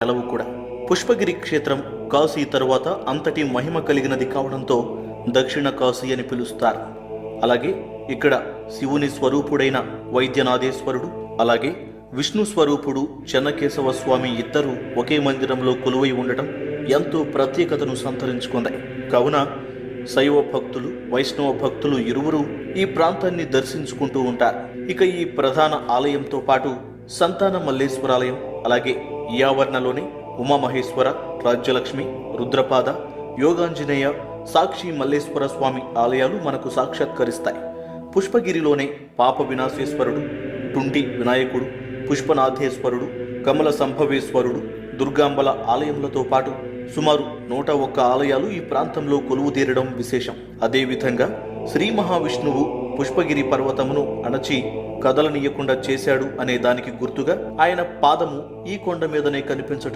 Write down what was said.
నెలవు కూడా. పుష్పగిరి క్షేత్రం కాశీ తరువాత అంతటి మహిమ కలిగినది కావడంతో దక్షిణ కాశీ అని పిలుస్తారు. అలాగే ఇక్కడ శివుని స్వరూపుడైన వైద్యనాథేశ్వరుడు, అలాగే విష్ణు స్వరూపుడు చెన్నకేశవ స్వామి ఇద్దరూ ఒకే మందిరంలో కొలువై ఉండటం ఎంతో ప్రత్యేకతను సంతరించుకుంది. కావున శైవ భక్తులు, వైష్ణవ భక్తులు ఇరువురు ఈ ప్రాంతాన్ని దర్శించుకుంటూ ఉంటారు. ఇక ఈ ప్రధాన ఆలయంతో పాటు సంతాన మల్లేశ్వరాలయం, అలాగే ఈ ఆవరణలోని ఉమామహేశ్వర, రాజ్యలక్ష్మి, రుద్రపాద, యోగాంజనేయ, సాక్షి మల్లేశ్వర స్వామి ఆలయాలు మనకు సాక్షాత్కరిస్తాయి. పుష్పగిరిలోనే పాప వినాశేశ్వరుడు, టుండి వినాయకుడు, పుష్పనాథేశ్వరుడు, కమల సంభవేశ్వరుడు, దుర్గాంబల ఆలయములతో పాటు సుమారు 101 ఆలయాలు ఈ ప్రాంతంలో కొలువుదీరడం విశేషం. అదేవిధంగా శ్రీ మహావిష్ణువు పుష్పగిరి పర్వతమును అణచి కదలనీయకుండా చేశాడు అనే దానికి గుర్తుగా ఆయన పాదము ఈ కొండ మీదనే కనిపించటం